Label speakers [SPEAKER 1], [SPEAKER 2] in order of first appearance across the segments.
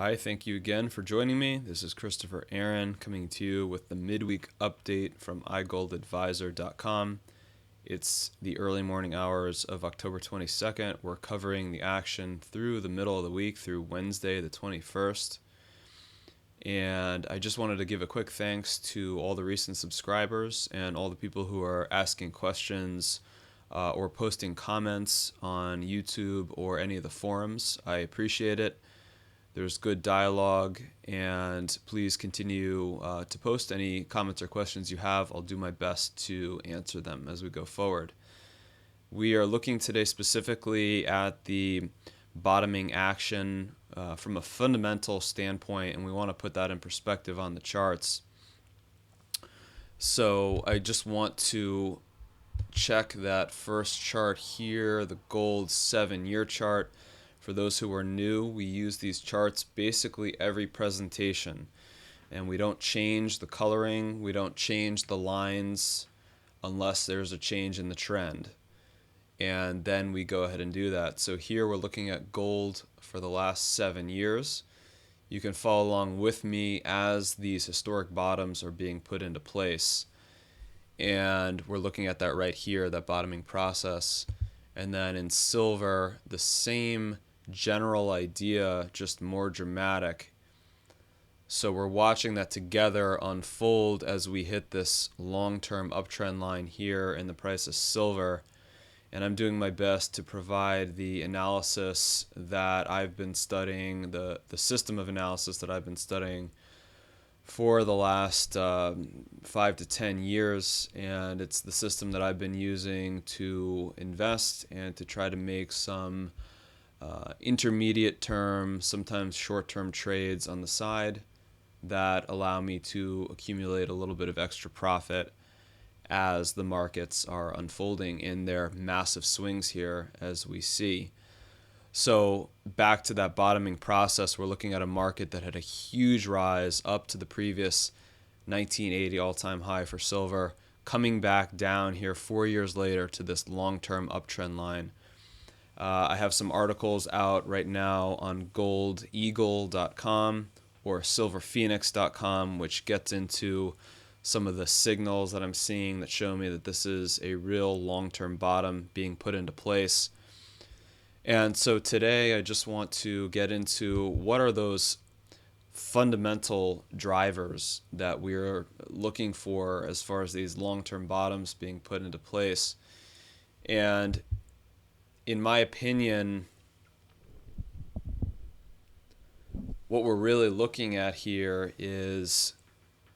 [SPEAKER 1] Hi, thank you again for joining me. This is Christopher Aaron coming to you with the midweek update from iGoldAdvisor.com. It's the early morning hours of October 22nd. We're covering the action through the middle of the week through Wednesday the 21st. And I just wanted to give a quick thanks to all the recent subscribers and all the people who are asking questions or posting comments on YouTube or any of the forums. I appreciate it. There's good dialogue, and please continue to post any comments or questions you have. I'll do my best to answer them as we go forward. We are looking today specifically at the bottoming action from a fundamental standpoint, and we want to put that in perspective on the charts. So I just want to check that first chart here, the gold 7-year chart. For those who are new, we use these charts basically every presentation, and we don't change the coloring, we don't change the lines unless there's a change in the trend, and then we go ahead and do that. So here we're looking at gold for the last 7 years. You can follow along with me as these historic bottoms are being put into place, and we're looking at that right here, that bottoming process. And then in silver, the same general idea, just more dramatic. So we're watching that together unfold as we hit this long-term uptrend line here in the price of silver. And I'm doing my best to provide the analysis that I've been studying, the system of analysis that I've been studying for the last 5 to 10 years, and it's the system that I've been using to invest and to try to make some intermediate term, sometimes short-term trades on the side that allow me to accumulate a little bit of extra profit as the markets are unfolding in their massive swings here, as we see. So back to that bottoming process, we're looking at a market that had a huge rise up to the previous 1980 all-time high for silver, coming back down here 4 years later to this long-term uptrend line. I have some articles out right now on goldeagle.com or silverphoenix.com, which gets into some of the signals that I'm seeing that show me that this is a real long-term bottom being put into place. And so today I just want to get into what are those fundamental drivers that we're looking for as far as these long-term bottoms being put into place. And in my opinion, what we're really looking at here is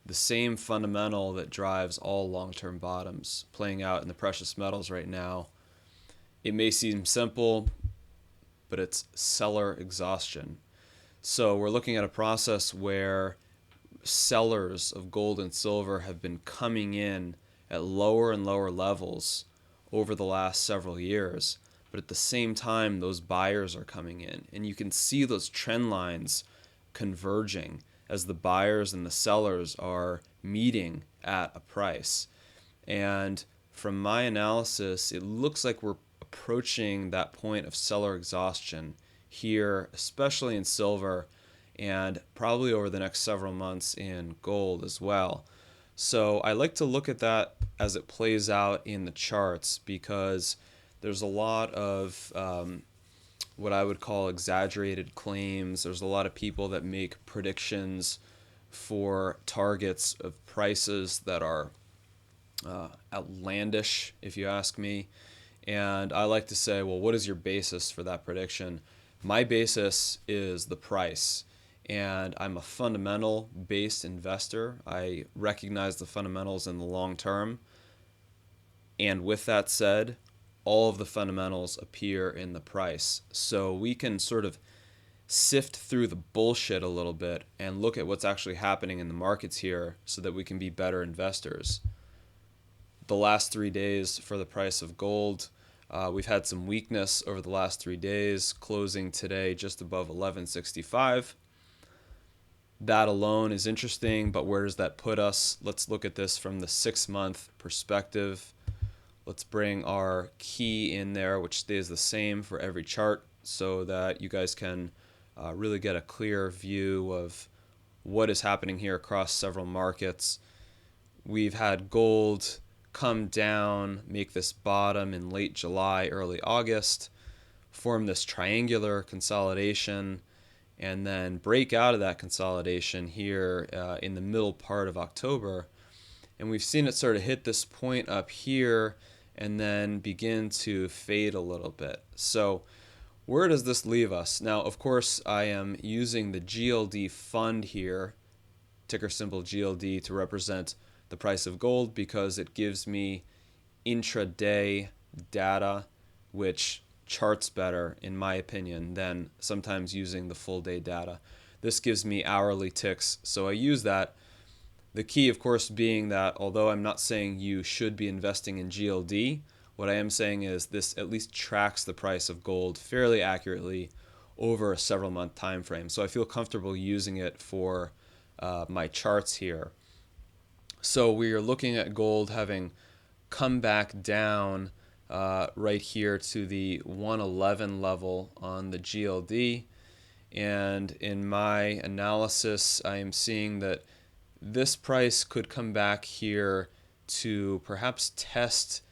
[SPEAKER 1] the same fundamental that drives all long-term bottoms playing out in the precious metals right now. It may seem simple, but it's seller exhaustion. So we're looking at a process where sellers of gold and silver have been coming in at lower and lower levels over the last several years. But at the same time, those buyers are coming in. And you can see those trend lines converging as the buyers and the sellers are meeting at a price. And from my analysis, it looks like we're approaching that point of seller exhaustion here, especially in silver, and probably over the next several months in gold as well. So I like to look at that as it plays out in the charts, because there's a lot of what I would call exaggerated claims. There's a lot of people that make predictions for targets of prices that are outlandish, if you ask me. And I like to say, well, what is your basis for that prediction? My basis is the price. And I'm a fundamental-based investor. I recognize the fundamentals in the long term. And with that said, all of the fundamentals appear in the price. So we can sort of sift through the bullshit a little bit and look at what's actually happening in the markets here so that we can be better investors. The last 3 days for the price of gold, we've had some weakness over the last 3 days, closing today just above 1165. That alone is interesting, but where does that put us? Let's look at this from the 6-month perspective. Let's bring our key in there, which stays the same for every chart, so that you guys can really get a clear view of what is happening here across several markets. We've had gold come down, make this bottom in late July, early August, form this triangular consolidation, and then break out of that consolidation here in the middle part of October. And we've seen it sort of hit this point up here and then begin to fade a little bit. So where does this leave us? Now, of course, I am using the GLD fund here, ticker symbol GLD, to represent the price of gold because it gives me intraday data, which charts better, in my opinion, than sometimes using the full day data. This gives me hourly ticks, so I use that. The key, of course, being that although I'm not saying you should be investing in GLD, what I am saying is this at least tracks the price of gold fairly accurately over a several month time frame. So I feel comfortable using it for my charts here. So we are looking at gold having come back down right here to the 111 level on the GLD. And in my analysis, I am seeing that this price could come back here to perhaps test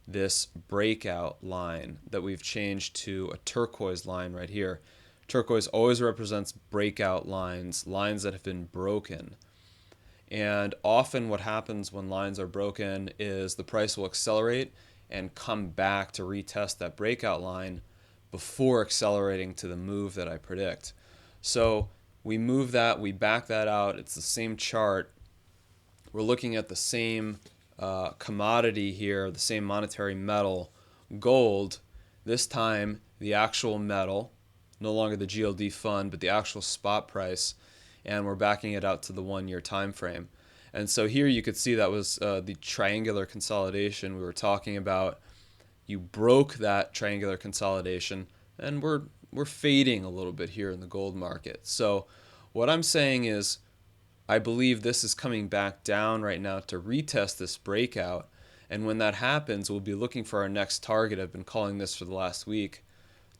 [SPEAKER 1] this breakout line that we've changed to a turquoise line right here. Turquoise always represents breakout lines, lines that have been broken. And often what happens when lines are broken is the price will accelerate and come back to retest that breakout line before accelerating to the move that I predict. So we move that, we back that out. It's the same chart. We're looking at the same commodity here, the same monetary metal, gold. This time, the actual metal, no longer the GLD fund, but the actual spot price, and we're backing it out to the 1 year time frame. And so here you could see that was the triangular consolidation we were talking about. You broke that triangular consolidation, and we're fading a little bit here in the gold market. So what I'm saying is I believe this is coming back down right now to retest this breakout. And when that happens, we'll be looking for our next target. I've been calling this for the last week.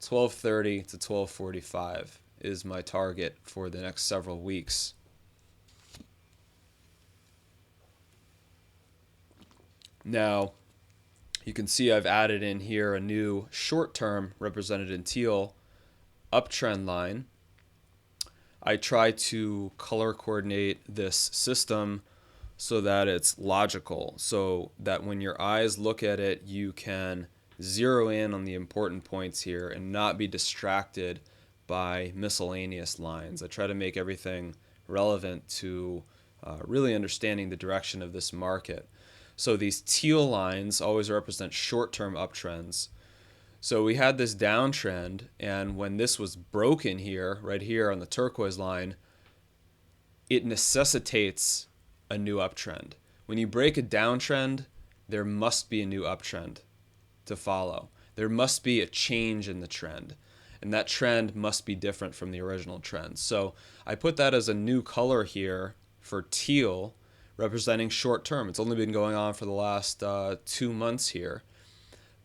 [SPEAKER 1] 1230 to 1245 is my target for the next several weeks. Now, you can see I've added in here a new short-term, represented in teal, uptrend line. I try to color coordinate this system so that it's logical, so that when your eyes look at it, you can zero in on the important points here and not be distracted by miscellaneous lines. I try to make everything relevant to really understanding the direction of this market. So these teal lines always represent short-term uptrends. So we had this downtrend, and when this was broken here, right here on the turquoise line, it necessitates a new uptrend. When you break a downtrend, there must be a new uptrend to follow. There must be a change in the trend, and that trend must be different from the original trend. So I put that as a new color here for teal, representing short term. It's only been going on for the last 2 months here.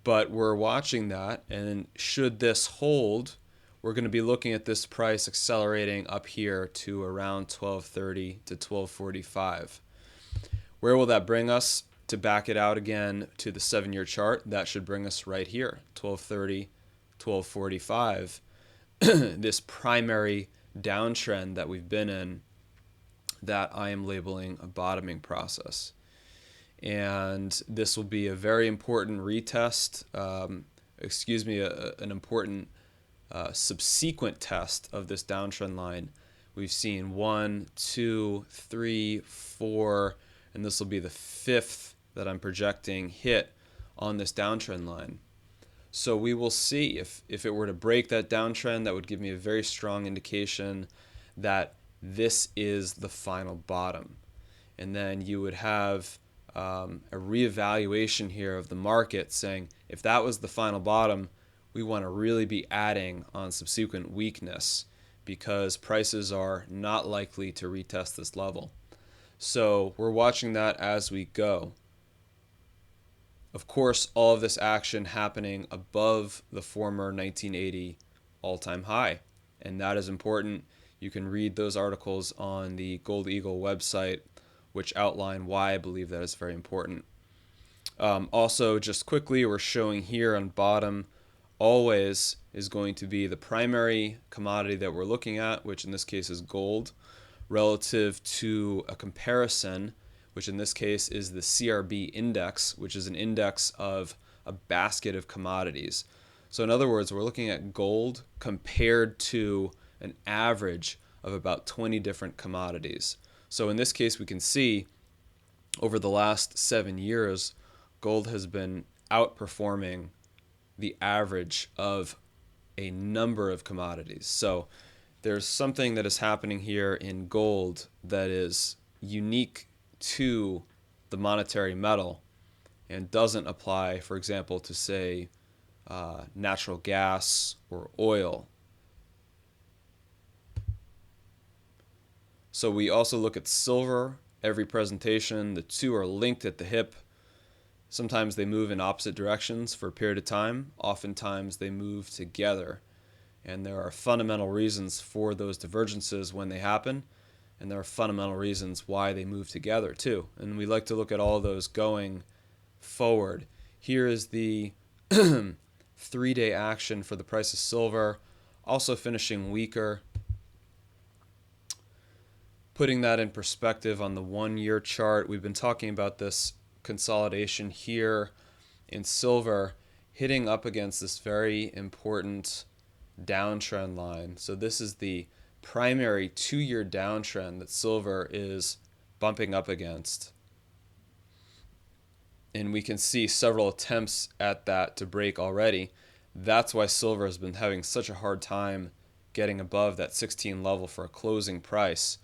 [SPEAKER 1] But we're watching that, and should this hold, we're going to be looking at this price accelerating up here to around 1230 to 1245. Where will that bring us? To back it out again to the 7-year chart, that should bring us right here, 1230, 1245. This primary downtrend that we've been in, that I am labeling a bottoming process. And this will be a very important retest, an important subsequent test of this downtrend line. We've seen 1, 2, 3, 4, and this will be the 5th that I'm projecting hit on this downtrend line. So we will see if it were to break that downtrend, that would give me a very strong indication that this is the final bottom. And then you would have a reevaluation here of the market saying, if that was the final bottom, we want to really be adding on subsequent weakness because prices are not likely to retest this level. So we're watching that as we go. Of course, all of this action happening above the former 1980 all-time high. and that is important. You can read those articles on the Gold Eagle website, which outline why I believe that is very important. Also, just quickly, we're showing here on bottom, always is going to be the primary commodity that we're looking at, which in this case is gold, relative to a comparison, which in this case is the CRB index, which is an index of a basket of commodities. So in other words, we're looking at gold compared to an average of about 20 different commodities. So in this case, we can see over the last 7 years, gold has been outperforming the average of a number of commodities. So there's something that is happening here in gold that is unique to the monetary metal and doesn't apply, for example, to say natural gas or oil. So we also look at silver every presentation. The two are linked at the hip. Sometimes they move in opposite directions for a period of time. Oftentimes they move together. And there are fundamental reasons for those divergences when they happen. And there are fundamental reasons why they move together too. And we like to look at all of those going forward. Here is the 3-day action for the price of silver, also finishing weaker. Putting that in perspective on the 1-year chart, we've been talking about this consolidation here in silver hitting up against this very important downtrend line. So this is the primary 2-year downtrend that silver is bumping up against. And we can see several attempts at that to break already. That's why silver has been having such a hard time getting above that 16 level for a closing price.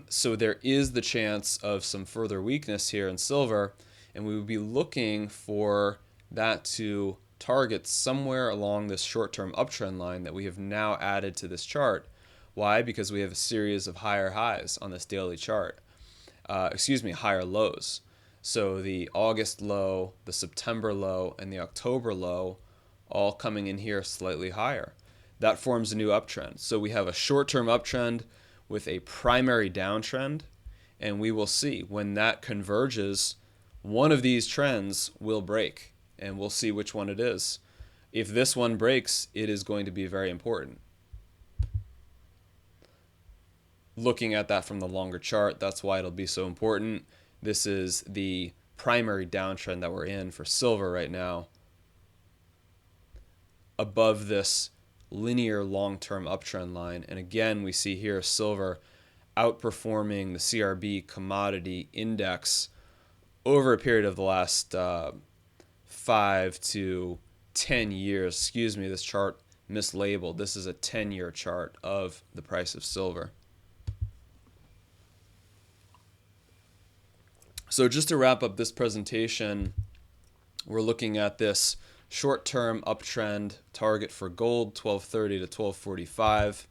[SPEAKER 1] So there is the chance of some further weakness here in silver, and we would be looking for that to target somewhere along this short-term uptrend line that we have now added to this chart. Why? Because we have a series of higher highs on this daily chart. Higher lows. So the August low, the September low, and the October low all coming in here slightly higher. That forms a new uptrend. So we have a short-term uptrend with a primary downtrend, and we will see when that converges, one of these trends will break, and we'll see which one it is. If this one breaks, it is going to be very important. Looking at that from the longer chart, that's why it'll be so important. This is the primary downtrend that we're in for silver right now, above this linear long-term uptrend line. And again, we see here silver outperforming the CRB commodity index over a period of the last 5 to 10 years. Excuse me, this chart mislabeled. This is a 10-year chart of the price of silver. So just to wrap up this presentation, we're looking at this short-term uptrend target for gold, 1230 to 1245,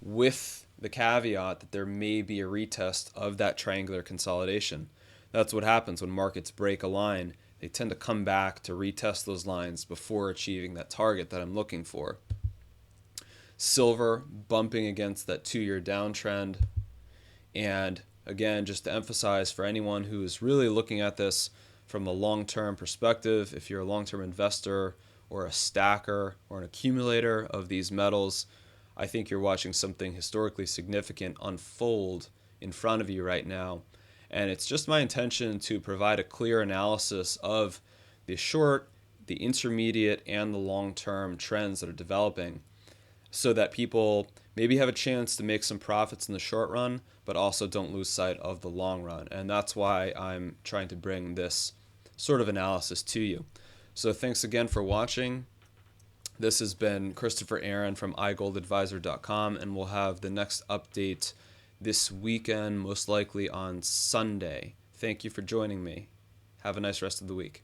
[SPEAKER 1] with the caveat that there may be a retest of that triangular consolidation. That's what happens when markets break a line. They tend to come back to retest those lines before achieving that target that I'm looking for. Silver bumping against that 2-year downtrend. And again, just to emphasize for anyone who is really looking at this from a long-term perspective, if you're a long-term investor or a stacker or an accumulator of these metals, I think you're watching something historically significant unfold in front of you right now. And it's just my intention to provide a clear analysis of the short, the intermediate, and the long-term trends that are developing, so that people maybe have a chance to make some profits in the short run, but also don't lose sight of the long run. And that's why I'm trying to bring this sort of analysis to you. So thanks again for watching. This has been Christopher Aaron from iGoldAdvisor.com, and we'll have the next update this weekend, most likely on Sunday. Thank you for joining me. Have a nice rest of the week.